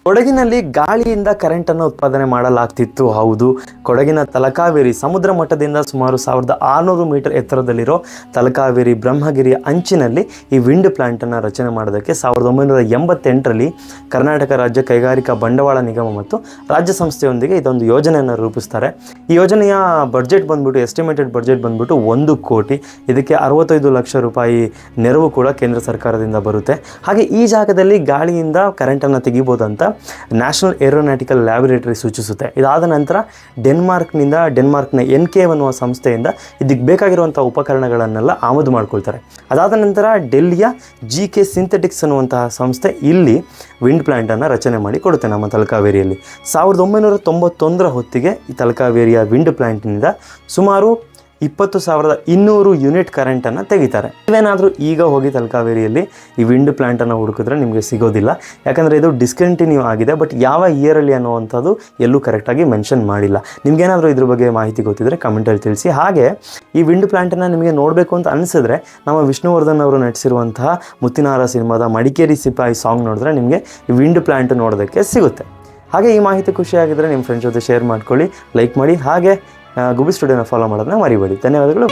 ಕೊಡಗಿನಲ್ಲಿ ಗಾಳಿಯಿಂದ ಕರೆಂಟನ್ನು ಉತ್ಪಾದನೆ ಮಾಡಲಾಗ್ತಿತ್ತು. ಹೌದು, ಕೊಡಗಿನ ತಲಕಾವೇರಿ ಸಮುದ್ರ ಮಟ್ಟದಿಂದ ಸುಮಾರು 1600 ಮೀಟರ್ ಎತ್ತರದಲ್ಲಿರೋ ತಲಕಾವೇರಿ ಬ್ರಹ್ಮಗಿರಿಯ ಅಂಚಿನಲ್ಲಿ ಈ ವಿಂಡ್ ಪ್ಲಾಂಟನ್ನು ರಚನೆ ಮಾಡೋದಕ್ಕೆ 1988ರಲ್ಲಿ ಕರ್ನಾಟಕ ರಾಜ್ಯ ಕೈಗಾರಿಕಾ ಬಂಡವಾಳ ನಿಗಮ ಮತ್ತು ರಾಜ್ಯ ಸಂಸ್ಥೆಯೊಂದಿಗೆ ಇದೊಂದು ಯೋಜನೆಯನ್ನು ರೂಪಿಸ್ತಾರೆ. ಈ ಯೋಜನೆಯ ಬಡ್ಜೆಟ್ ಬಂದ್ಬಿಟ್ಟು ಎಸ್ಟಿಮೇಟೆಡ್ ಬಡ್ಜೆಟ್ ಬಂದ್ಬಿಟ್ಟು 1 ಕೋಟಿ. ಇದಕ್ಕೆ 65 ಲಕ್ಷ ರೂಪಾಯಿ ನೆರವು ಕೂಡ ಕೇಂದ್ರ ಸರ್ಕಾರದಿಂದ ಬರುತ್ತೆ. ಹಾಗೆ ಈ ಜಾಗದಲ್ಲಿ ಗಾಳಿಯಿಂದ ಕರೆಂಟನ್ನು ತೆಗಿಬೋದಂತ ನ್ಯಾಷನಲ್ ಏರೋನಾಟಿಕಲ್ ಲ್ಯಾಬೊರೇಟರಿ ಸೂಚಿಸುತ್ತೆ. ಇದಾದ ನಂತರ ಡೆನ್ಮಾರ್ಕ್ನ NK ಅನ್ನುವ ಸಂಸ್ಥೆಯಿಂದ ಇದಕ್ಕೆ ಬೇಕಾಗಿರುವಂಥ ಉಪಕರಣಗಳನ್ನೆಲ್ಲ ಆಮದು ಮಾಡ್ಕೊಳ್ತಾರೆ. ಅದಾದ ನಂತರ ಡೆಲ್ಲಿಯ GK ಸಿಂಥೆಟಿಕ್ಸ್ ಅನ್ನುವಂತಹ ಸಂಸ್ಥೆ ಇಲ್ಲಿ ವಿಂಡ್ ಪ್ಲಾಂಟನ್ನು ರಚನೆ ಮಾಡಿ ಕೊಡುತ್ತೆ ನಮ್ಮ ತಲಕಾವೇರಿಯಲ್ಲಿ. 1991ರ ಹೊತ್ತಿಗೆ ಈ ತಲಕಾವೇರಿಯ ವಿಂಡ್ ಪ್ಲಾಂಟ್ನಿಂದ ಸುಮಾರು 20,200 ಯೂನಿಟ್ ಕರೆಂಟನ್ನು ತೆಗಿತಾರೆ. ನೀವೇನಾದರೂ ಈಗ ಹೋಗಿ ತಲಕಾವೇರಿಯಲ್ಲಿ ಈ ವಿಂಡ್ ಪ್ಲಾಂಟನ್ನು ಹುಡುಕಿದ್ರೆ ನಿಮಗೆ ಸಿಗೋದಿಲ್ಲ, ಯಾಕಂದರೆ ಇದು ಡಿಸ್ಕಂಟಿನ್ಯೂ ಆಗಿದೆ. ಬಟ್ ಯಾವ ಇಯರಲ್ಲಿ ಅನ್ನುವಂಥದ್ದು ಎಲ್ಲೂ ಕರೆಕ್ಟಾಗಿ ಮೆನ್ಷನ್ ಮಾಡಿಲ್ಲ. ನಿಮಗೇನಾದರೂ ಇದ್ರ ಬಗ್ಗೆ ಮಾಹಿತಿ ಗೊತ್ತಿದ್ದರೆ ಕಮೆಂಟಲ್ಲಿ ತಿಳಿಸಿ. ಹಾಗೆ ಈ ವಿಂಡ್ ಪ್ಲಾಂಟನ್ನು ನಿಮಗೆ ನೋಡಬೇಕು ಅಂತ ಅನಿಸಿದ್ರೆ ನಮ್ಮ ವಿಷ್ಣುವರ್ಧನ್ ಅವರು ನಟಿಸಿರುವಂತಹ ಮುತ್ತಿನಾರ ಸಿನಿಮಾದ ಮಡಿಕೇರಿ ಸಿಪಾಯಿ ಸಾಂಗ್ ನೋಡಿದ್ರೆ ನಿಮಗೆ ಈ ವಿಂಡ್ ಪ್ಲಾಂಟ್ ನೋಡೋದಕ್ಕೆ ಸಿಗುತ್ತೆ. ಹಾಗೆ ಈ ಮಾಹಿತಿ ಖುಷಿಯಾಗಿದ್ದರೆ ನಿಮ್ಮ ಫ್ರೆಂಡ್ಸ್ ಜೊತೆ ಶೇರ್ ಮಾಡ್ಕೊಳ್ಳಿ, ಲೈಕ್ ಮಾಡಿ. ಹಾಗೆ ಗುಬ್ಬಿ ಸ್ಟುಡಿಯೋನ ಫಾಲೋ ಮಾಡೋದನ್ನ ಮರಿಬೇಡಿ. ಧನ್ಯವಾದಗಳು.